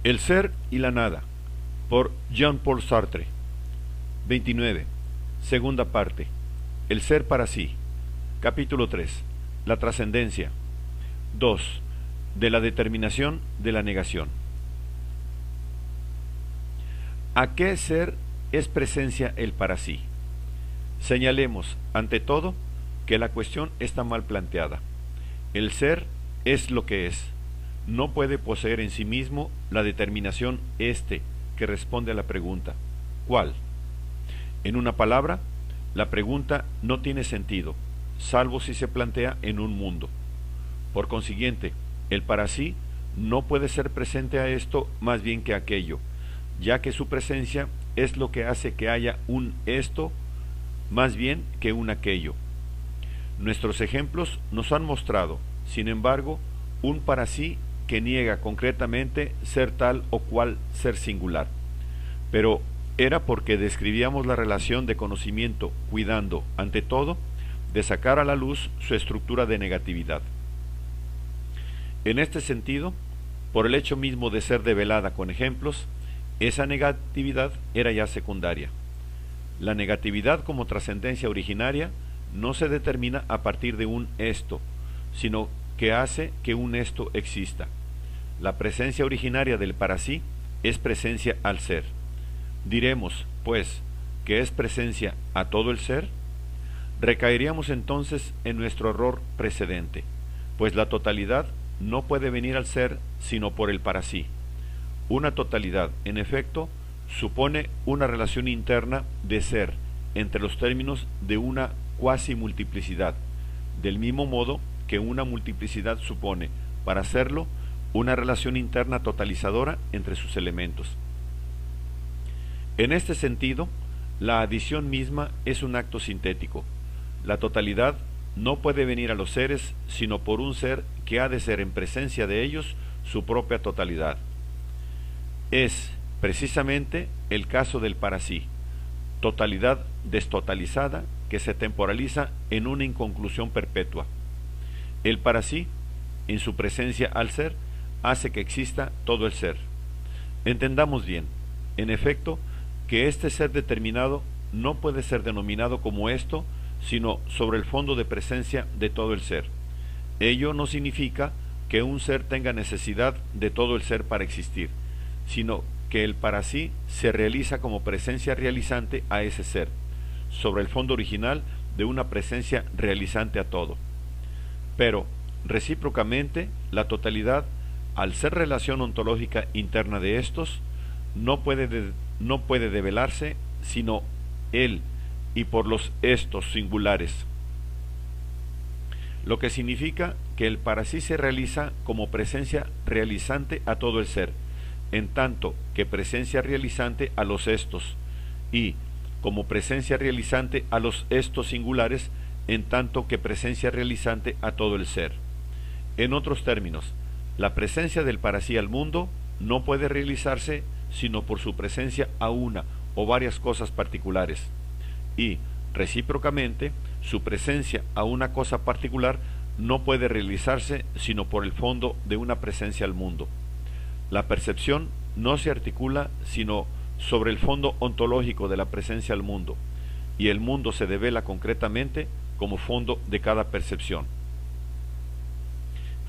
El ser y la nada, por Jean-Paul Sartre. 29. Segunda parte. El ser para sí. Capítulo 3. La trascendencia. 2. De la determinación de la negación. ¿A qué ser es presencia el para sí? Señalemos, ante todo, que la cuestión está mal planteada. El ser es lo que es. No puede poseer en sí mismo la determinación que responde a la pregunta ¿cuál? En una palabra, la pregunta no tiene sentido, salvo si se plantea en un mundo. Por consiguiente, el para sí no puede ser presente a esto más bien que aquello, ya que su presencia es lo que hace que haya un esto más bien que un aquello. Nuestros ejemplos nos han mostrado, sin embargo, un para sí que niega concretamente ser tal o cual ser singular. Pero era porque describíamos la relación de conocimiento cuidando, ante todo, de sacar a la luz su estructura de negatividad. En este sentido, por el hecho mismo de ser develada con ejemplos, esa negatividad era ya secundaria. La negatividad como trascendencia originaria no se determina a partir de un esto, sino que hace que un esto exista. La presencia originaria del para sí es presencia al ser. Diremos, pues, que es presencia a todo el ser. Recaeríamos entonces en nuestro error precedente, pues la totalidad no puede venir al ser sino por el para sí. Una totalidad, en efecto, supone una relación interna de ser entre los términos de una cuasi multiplicidad, del mismo modo que una multiplicidad supone, para hacerlo, una relación interna totalizadora entre sus elementos. En este sentido, la adición misma es un acto sintético. La totalidad no puede venir a los seres sino por un ser que ha de ser en presencia de ellos su propia totalidad. Es, precisamente, el caso del para sí, totalidad destotalizada que se temporaliza en una inconclusión perpetua. El para sí, en su presencia al ser, hace que exista todo el ser. Entendamos bien, en efecto, que este ser determinado no puede ser denominado como esto, sino sobre el fondo de presencia de todo el ser. Ello no significa que un ser tenga necesidad de todo el ser para existir, sino que el para sí se realiza como presencia realizante a ese ser, sobre el fondo original de una presencia realizante a todo. Pero, recíprocamente, la totalidad, al ser relación ontológica interna de estos, no puede develarse sino él y por los estos singulares, lo que significa que el para sí se realiza como presencia realizante a todo el ser, en tanto que presencia realizante a los estos, y como presencia realizante a los estos singulares, en tanto que presencia realizante a todo el ser. En otros términos, la presencia del para sí al mundo no puede realizarse sino por su presencia a una o varias cosas particulares, y, recíprocamente, su presencia a una cosa particular no puede realizarse sino por el fondo de una presencia al mundo. La percepción no se articula sino sobre el fondo ontológico de la presencia al mundo, y el mundo se devela concretamente como fondo de cada percepción.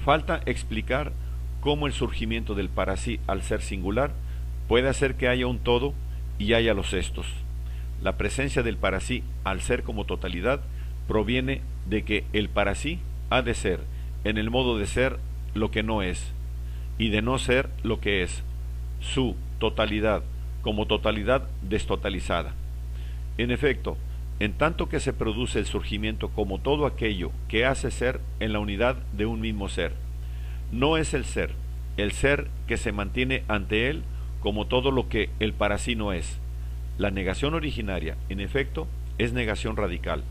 Falta explicar cómo el surgimiento del para sí al ser singular puede hacer que haya un todo y haya los estos. La presencia del para sí al ser como totalidad proviene de que el para sí ha de ser, en el modo de ser, lo que no es, y de no ser lo que es, su totalidad, como totalidad destotalizada. En efecto, en tanto que se produce el surgimiento como todo aquello que hace ser en la unidad de un mismo ser, no es el ser que se mantiene ante él como todo lo que el para sí no es. La negación originaria, en efecto, es negación radical.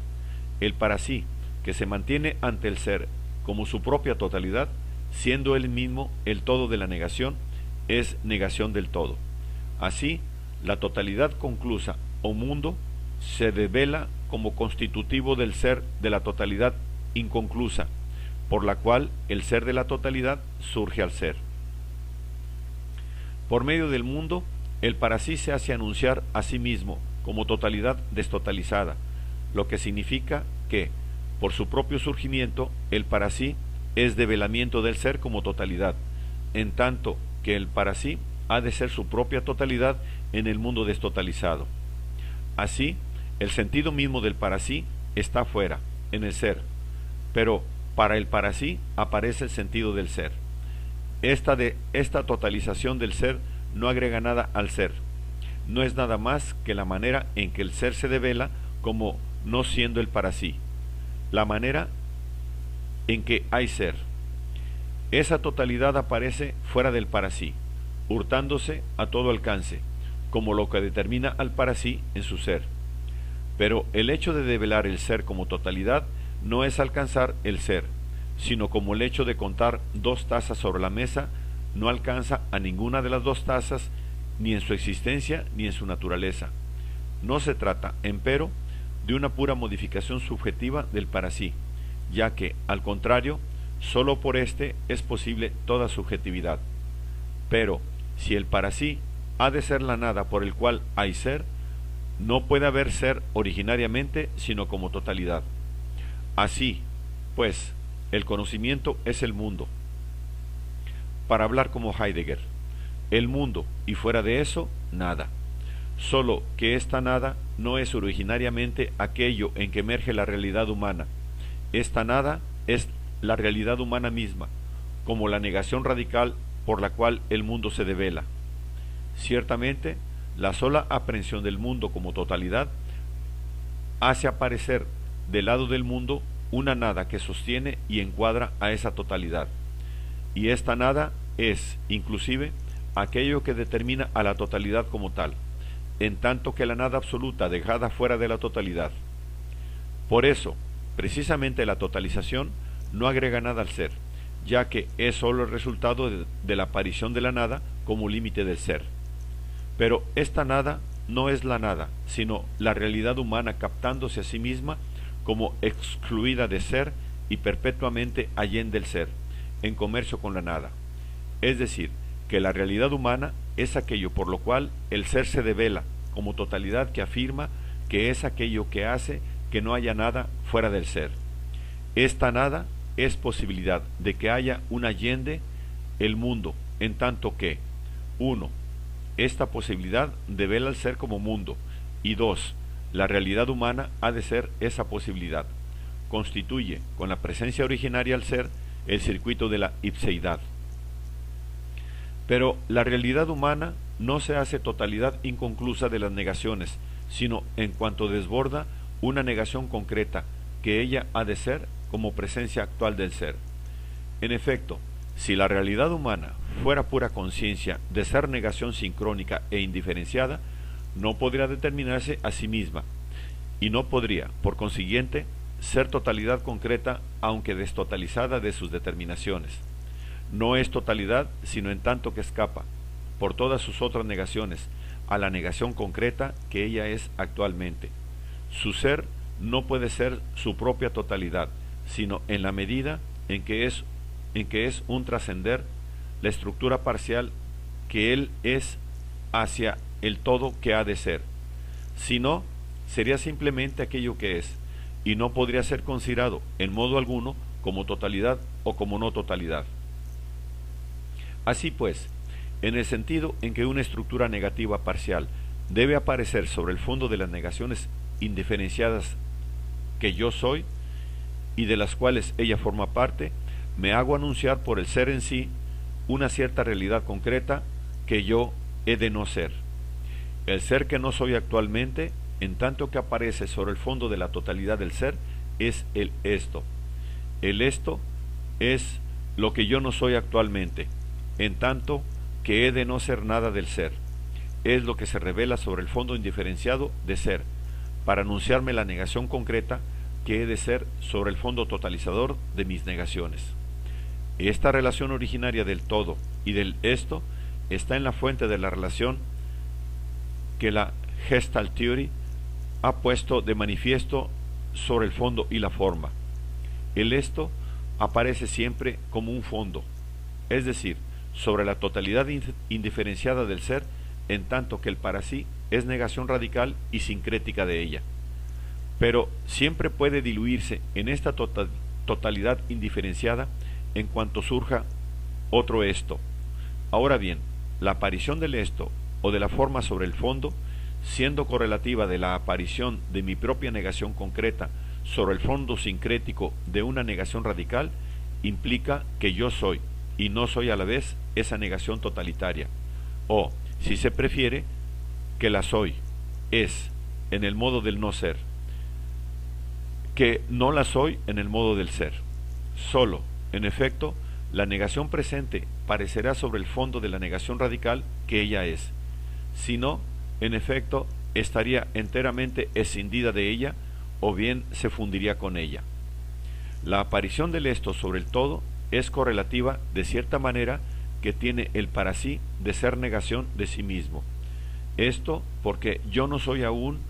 El para sí, que se mantiene ante el ser como su propia totalidad, siendo él mismo el todo de la negación, es negación del todo. Así, la totalidad conclusa o mundo se devela como constitutivo del ser de la totalidad inconclusa, por la cual el ser de la totalidad surge al ser. Por medio del mundo, el para sí se hace anunciar a sí mismo como totalidad destotalizada, lo que significa que, por su propio surgimiento, el para sí es develamiento del ser como totalidad, en tanto que el para sí ha de ser su propia totalidad en el mundo destotalizado. Así, el sentido mismo del para sí está fuera, en el ser, pero para el para sí aparece el sentido del ser. Esta totalización del ser no agrega nada al ser, no es nada más que la manera en que el ser se devela como no siendo el para sí, la manera en que hay ser. Esa totalidad aparece fuera del para sí, hurtándose a todo alcance, como lo que determina al para sí en su ser. Pero el hecho de develar el ser como totalidad no es alcanzar el ser, sino como el hecho de contar 2 tazas sobre la mesa no alcanza a ninguna de las 2 tazas, ni en su existencia ni en su naturaleza. No se trata, empero, de una pura modificación subjetiva del para sí, ya que, al contrario, sólo por éste es posible toda subjetividad. Pero, si el para sí ha de ser la nada por el cual hay ser, no puede haber ser originariamente sino como totalidad. Así, pues, el conocimiento es el mundo. Para hablar como Heidegger, el mundo, y fuera de eso, nada. Solo que esta nada no es originariamente aquello en que emerge la realidad humana. Esta nada es la realidad humana misma, como la negación radical por la cual el mundo se devela. Ciertamente, la sola aprehensión del mundo como totalidad hace aparecer del lado del mundo una nada que sostiene y encuadra a esa totalidad. Y esta nada es, inclusive, aquello que determina a la totalidad como tal, en tanto que la nada absoluta dejada fuera de la totalidad. Por eso, precisamente la totalización no agrega nada al ser, ya que es sólo el resultado de la aparición de la nada como límite del ser. Pero esta nada no es la nada, sino la realidad humana captándose a sí misma como excluida de ser y perpetuamente allende el ser, en comercio con la nada. Es decir, que la realidad humana es aquello por lo cual el ser se devela, como totalidad que afirma que es aquello que hace que no haya nada fuera del ser. Esta nada es posibilidad de que haya un allende el mundo, en tanto que, 1. Esta posibilidad devela al ser como mundo, y 2. La realidad humana ha de ser esa posibilidad. Constituye, con la presencia originaria al ser, el circuito de la ipseidad. Pero la realidad humana no se hace totalidad inconclusa de las negaciones, sino en cuanto desborda una negación concreta, que ella ha de ser como presencia actual del ser. En efecto, si la realidad humana fuera pura conciencia de ser negación sincrónica e indiferenciada, no podría determinarse a sí misma, y no podría, por consiguiente, ser totalidad concreta, aunque destotalizada de sus determinaciones. No es totalidad, sino en tanto que escapa, por todas sus otras negaciones, a la negación concreta que ella es actualmente. Su ser no puede ser su propia totalidad, sino en la medida en que es un trascender la estructura parcial que él es hacia el todo que ha de ser. Si no, sería simplemente aquello que es, y no podría ser considerado en modo alguno como totalidad o como no totalidad. Así pues, en el sentido en que una estructura negativa parcial debe aparecer sobre el fondo de las negaciones indiferenciadas que yo soy y de las cuales ella forma parte, me hago anunciar por el ser en sí una cierta realidad concreta que yo he de no ser. El ser que no soy actualmente, en tanto que aparece sobre el fondo de la totalidad del ser, es el esto. El esto es lo que yo no soy actualmente, en tanto que he de no ser nada del ser. Es lo que se revela sobre el fondo indiferenciado de ser, para anunciarme la negación concreta que he de ser sobre el fondo totalizador de mis negaciones. Esta relación originaria del todo y del esto está en la fuente de la relación que la Gestalt Theory ha puesto de manifiesto sobre el fondo y la forma. El esto aparece siempre como un fondo, es decir, sobre la totalidad indiferenciada del ser, en tanto que el para sí es negación radical y sincrética de ella. Pero siempre puede diluirse en esta totalidad indiferenciada en cuanto surja otro esto. Ahora bien, la aparición del esto o de la forma sobre el fondo, siendo correlativa de la aparición de mi propia negación concreta sobre el fondo sincrético de una negación radical, implica que yo soy y no soy a la vez esa negación totalitaria, o, si se prefiere, que la soy, es, en el modo del no ser, que no la soy en el modo del ser. Solo, en efecto, la negación presente parecerá sobre el fondo de la negación radical que ella es, si no, en efecto, estaría enteramente escindida de ella, o bien se fundiría con ella. La aparición del esto sobre el todo es correlativa de cierta manera que tiene el para sí de ser negación de sí mismo. Esto porque yo no soy aún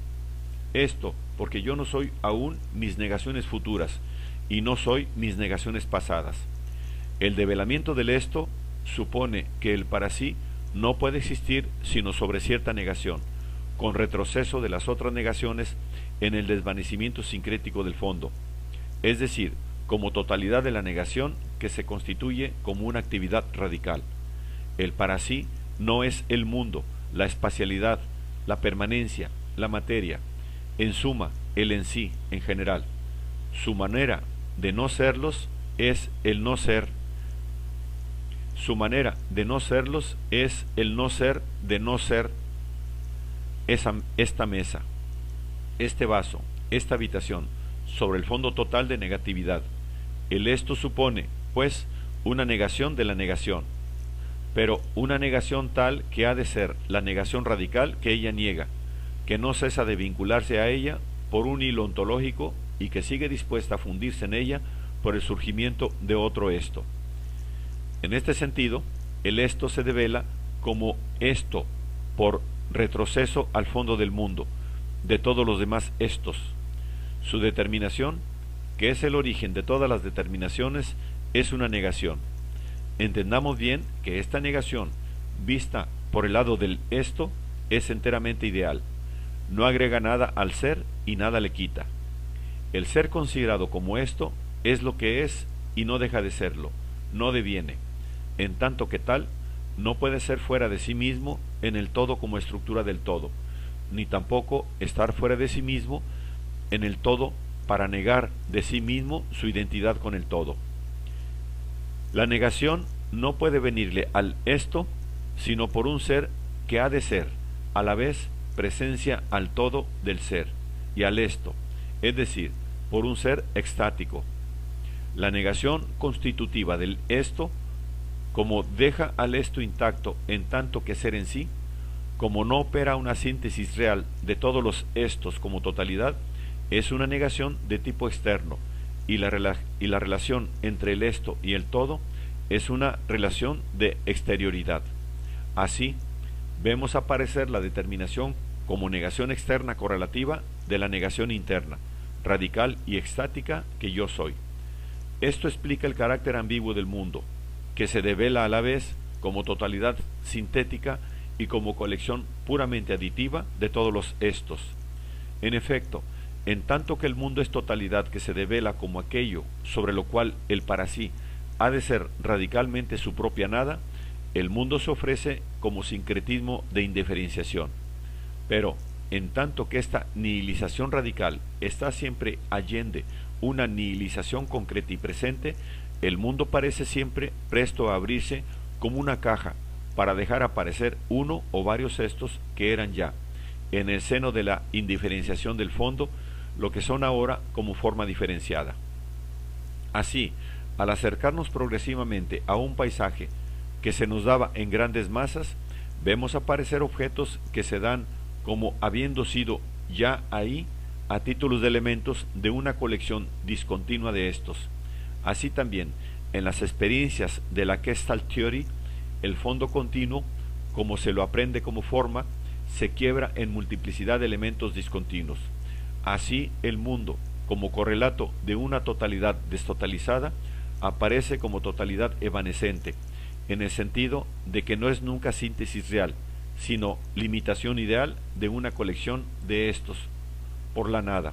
mis negaciones futuras y no soy mis negaciones pasadas. El develamiento del esto supone que el para sí no puede existir sino sobre cierta negación, con retroceso de las otras negaciones en el desvanecimiento sincrético del fondo, es decir, como totalidad de la negación que se constituye como una actividad radical. El para sí no es el mundo, la espacialidad, la permanencia, la materia, en suma, el en sí, en general. Su manera de no serlos es el no ser. Su manera de no serlos es el no ser de no ser esta mesa, este vaso, esta habitación, sobre el fondo total de negatividad. El esto supone, pues, una negación de la negación, pero una negación tal que ha de ser la negación radical que ella niega, que no cesa de vincularse a ella por un hilo ontológico y que sigue dispuesta a fundirse en ella por el surgimiento de otro esto. En este sentido, el esto se devela como esto por retroceso al fondo del mundo, de todos los demás estos. Su determinación, que es el origen de todas las determinaciones, es una negación. Entendamos bien que esta negación, vista por el lado del esto, es enteramente ideal. No agrega nada al ser y nada le quita. El ser considerado como esto es lo que es y no deja de serlo, no deviene. En tanto que tal, no puede ser fuera de sí mismo en el todo como estructura del todo, ni tampoco estar fuera de sí mismo en el todo para negar de sí mismo su identidad con el todo. La negación no puede venirle al esto, sino por un ser que ha de ser, a la vez, presencia al todo del ser y al esto, es decir, por un ser extático. La negación constitutiva del esto, como deja al esto intacto en tanto que ser en sí, como no opera una síntesis real de todos los estos como totalidad, es una negación de tipo externo, y la relación entre el esto y el todo es una relación de exterioridad. Así, vemos aparecer la determinación como negación externa correlativa de la negación interna, radical y extática que yo soy. Esto explica el carácter ambiguo del mundo, que se devela a la vez como totalidad sintética y como colección puramente aditiva de todos los estos. En efecto, en tanto que el mundo es totalidad que se devela como aquello sobre lo cual el para sí ha de ser radicalmente su propia nada, el mundo se ofrece como sincretismo de indiferenciación. Pero, en tanto que esta nihilización radical está siempre allende una nihilización concreta y presente, el mundo parece siempre presto a abrirse como una caja para dejar aparecer uno o varios estos que eran ya, en el seno de la indiferenciación del fondo, lo que son ahora como forma diferenciada. Así, al acercarnos progresivamente a un paisaje que se nos daba en grandes masas, vemos aparecer objetos que se dan como habiendo sido ya ahí a títulos de elementos de una colección discontinua de estos. Así también, en las experiencias de la Gestalt Theory, el fondo continuo, como se lo aprende como forma, se quiebra en multiplicidad de elementos discontinuos. Así el mundo, como correlato de una totalidad destotalizada, aparece como totalidad evanescente, en el sentido de que no es nunca síntesis real, sino limitación ideal de una colección de estos, por la nada.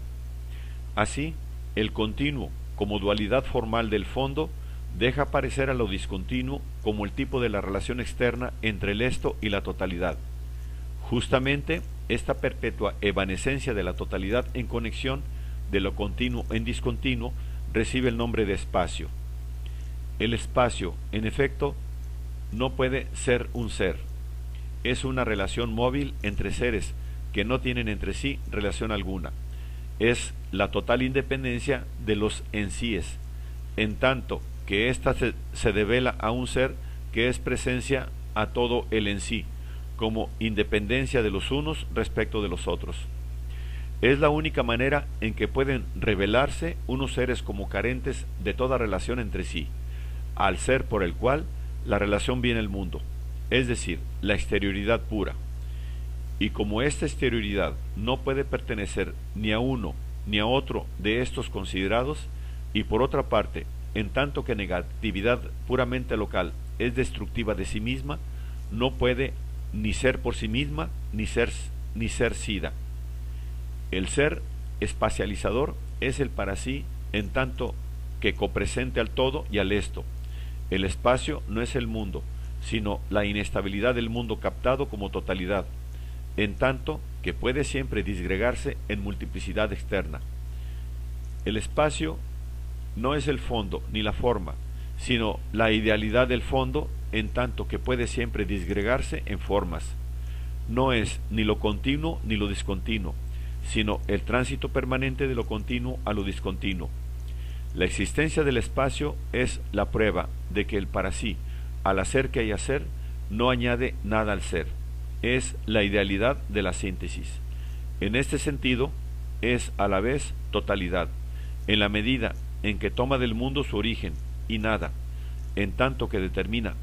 Así, el continuo, como dualidad formal del fondo, deja aparecer a lo discontinuo como el tipo de la relación externa entre el esto y la totalidad. Justamente, esta perpetua evanescencia de la totalidad en conexión, de lo continuo en discontinuo, recibe el nombre de espacio. El espacio, en efecto, no puede ser un ser. Es una relación móvil entre seres que no tienen entre sí relación alguna. Es la total independencia de los ensíes, en tanto que ésta se devela a un ser que es presencia a todo el en sí, como independencia de los unos respecto de los otros. Es la única manera en que pueden revelarse unos seres como carentes de toda relación entre sí, al ser por el cual la relación viene al mundo, es decir, la exterioridad pura. Y como esta exterioridad no puede pertenecer ni a uno ni a otro de estos considerados, y por otra parte, en tanto que negatividad puramente local es destructiva de sí misma, no puede ni ser por sí misma ni ser sida. El ser espacializador es el para sí en tanto que copresente al todo y al esto. El espacio no es el mundo, sino la inestabilidad del mundo captado como totalidad, en tanto que puede siempre disgregarse en multiplicidad externa. El espacio no es el fondo ni la forma, sino la idealidad del fondo, en tanto que puede siempre disgregarse en formas. No es ni lo continuo ni lo discontinuo, sino el tránsito permanente de lo continuo a lo discontinuo. La existencia del espacio es la prueba de que el para sí, al hacer que hay hacer, no añade nada al ser. Es la idealidad de la síntesis. En este sentido, es a la vez totalidad, en la medida en que toma del mundo su origen y nada, en tanto que determina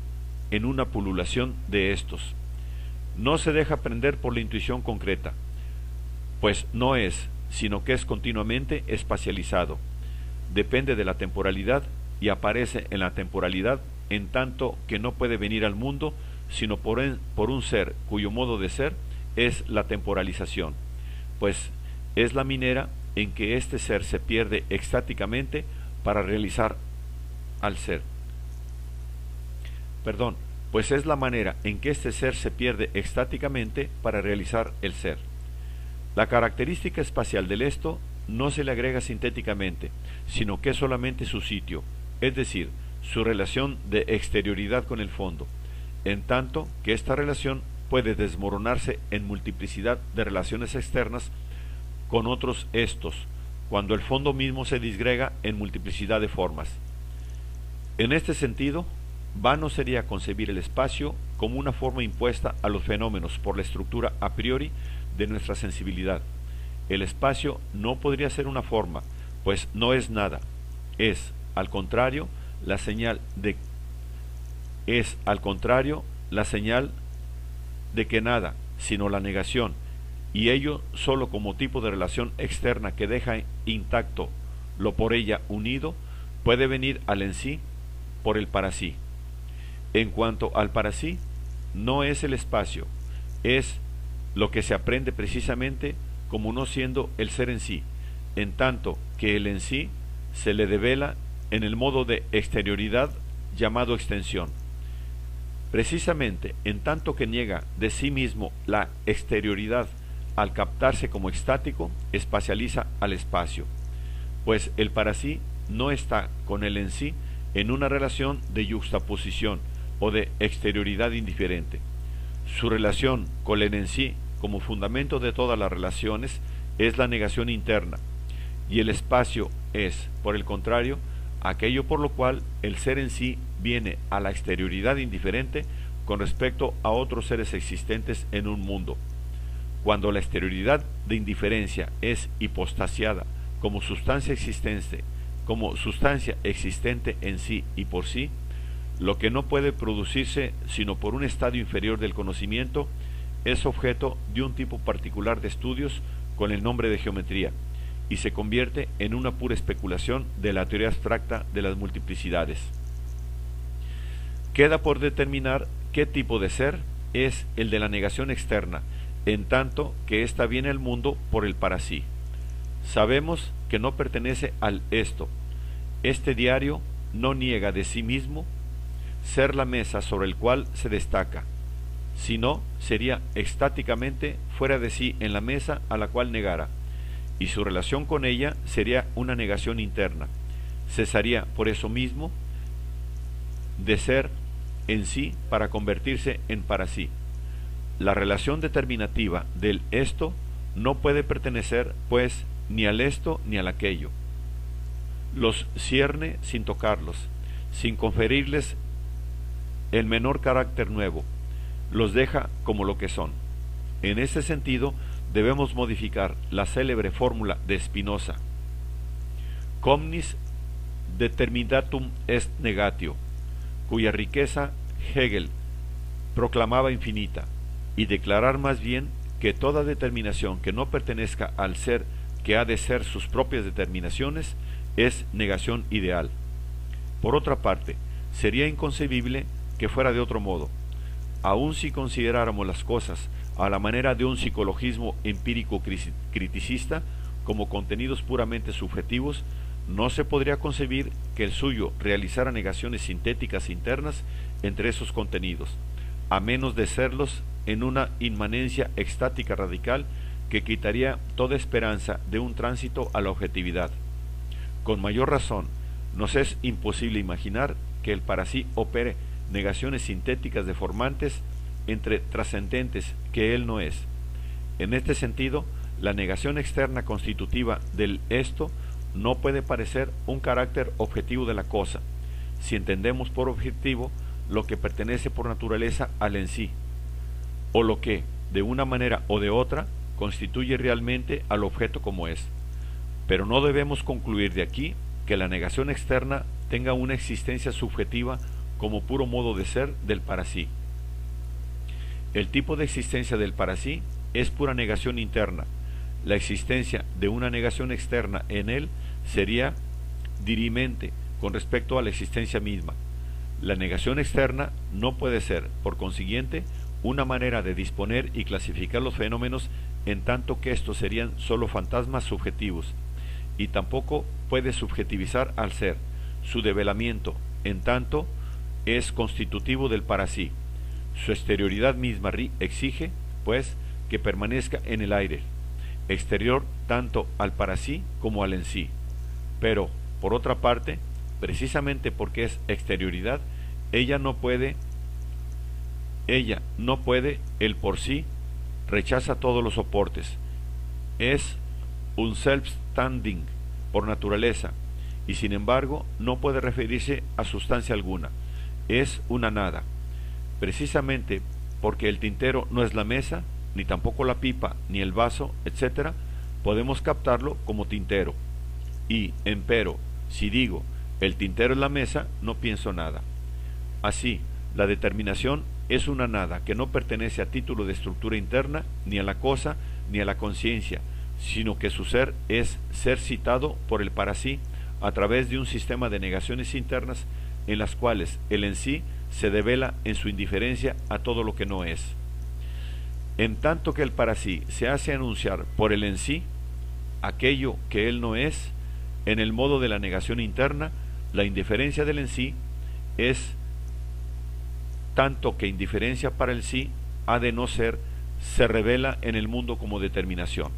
en una pululación de estos. No se deja prender por la intuición concreta, pues no es, sino que es continuamente espacializado. Depende de la temporalidad y aparece en la temporalidad, en tanto que no puede venir al mundo sino por un ser cuyo modo de ser es la temporalización, pues es la manera en que este ser se pierde extáticamente para realizar al ser. Pues es la manera en que este ser se pierde extáticamente para realizar el ser. La característica espacial del esto no se le agrega sintéticamente, sino que es solamente su sitio, es decir, su relación de exterioridad con el fondo, en tanto que esta relación puede desmoronarse en multiplicidad de relaciones externas con otros estos, cuando el fondo mismo se disgrega en multiplicidad de formas. En este sentido, vano sería concebir el espacio como una forma impuesta a los fenómenos por la estructura a priori de nuestra sensibilidad. El espacio no podría ser una forma, pues no es nada. Es, al contrario, la señal de que nada, sino la negación, y ello sólo como tipo de relación externa que deja intacto lo por ella unido, puede venir al en sí por el para sí. En cuanto al para sí, no es el espacio, es lo que se aprende precisamente como no siendo el ser en sí, en tanto que el en sí se le devela en el modo de exterioridad llamado extensión. Precisamente en tanto que niega de sí mismo la exterioridad al captarse como extático, espacializa al espacio, pues el para sí no está con el en sí en una relación de yuxtaposición o de exterioridad indiferente. Su relación con el en sí como fundamento de todas las relaciones es la negación interna, y el espacio es, por el contrario, aquello por lo cual el ser en sí viene a la exterioridad indiferente con respecto a otros seres existentes en un mundo. Cuando la exterioridad de indiferencia es hipostasiada como sustancia existente en sí y por sí, lo que no puede producirse sino por un estadio inferior del conocimiento es objeto de un tipo particular de estudios con el nombre de geometría, y se convierte en una pura especulación de la teoría abstracta de las multiplicidades. Queda por determinar qué tipo de ser es el de la negación externa, en tanto que ésta viene al mundo por el para sí. Sabemos que no pertenece al esto. Este diario no niega de sí mismo ser la mesa sobre el cual se destaca, sino sería estáticamente fuera de sí en la mesa a la cual negara, y su relación con ella sería una negación interna. Cesaría por eso mismo de ser en sí para convertirse en para sí. La relación determinativa del esto no puede pertenecer, pues, ni al esto ni al aquello. Los cierne sin tocarlos, sin conferirles el menor carácter nuevo, los deja como lo que son. En ese sentido, debemos modificar la célebre fórmula de Spinoza: Comnis determinatum est negatio, cuya riqueza Hegel proclamaba infinita, y declarar más bien que toda determinación que no pertenezca al ser que ha de ser sus propias determinaciones es negación ideal. Por otra parte, sería inconcebible que fuera de otro modo. Aun si consideráramos las cosas a la manera de un psicologismo empírico criticista, como contenidos puramente subjetivos, no se podría concebir que el suyo realizara negaciones sintéticas internas entre esos contenidos, a menos de serlos en una inmanencia extática radical que quitaría toda esperanza de un tránsito a la objetividad. Con mayor razón, nos es imposible imaginar que el para sí opere negaciones sintéticas deformantes entre trascendentes que él no es. En este sentido, la negación externa constitutiva del esto no puede parecer un carácter objetivo de la cosa, si entendemos por objetivo lo que pertenece por naturaleza al en sí, o lo que, de una manera o de otra, constituye realmente al objeto como es. Pero no debemos concluir de aquí que la negación externa tenga una existencia subjetiva como puro modo de ser del para sí. El tipo de existencia del para sí es pura negación interna. La existencia de una negación externa en él sería dirimente con respecto a la existencia misma. La negación externa no puede ser, por consiguiente, una manera de disponer y clasificar los fenómenos, en tanto que estos serían sólo fantasmas subjetivos, y tampoco puede subjetivizar al ser. Su develamiento, en tanto, es constitutivo del para sí. Su exterioridad misma exige, pues, que permanezca en el aire, exterior tanto al para sí como al en sí. Pero, por otra parte, precisamente porque es exterioridad, ella no puede, el por sí, rechaza todos los soportes. Es un self-standing por naturaleza, y sin embargo no puede referirse a sustancia alguna. Es una nada. Precisamente porque el tintero no es la mesa, ni tampoco la pipa, ni el vaso, etc., podemos captarlo como tintero. Y, empero, si digo, el tintero es la mesa, no pienso nada. Así, la determinación es una nada que no pertenece a título de estructura interna, ni a la cosa, ni a la conciencia, sino que su ser es ser citado por el para sí a través de un sistema de negaciones internas en las cuales el en sí se devela en su indiferencia a todo lo que no es. En tanto que el para sí se hace anunciar por el en sí, aquello que él no es, en el modo de la negación interna, la indiferencia del en sí es tanto que indiferencia para el sí ha de no ser, se revela en el mundo como determinación.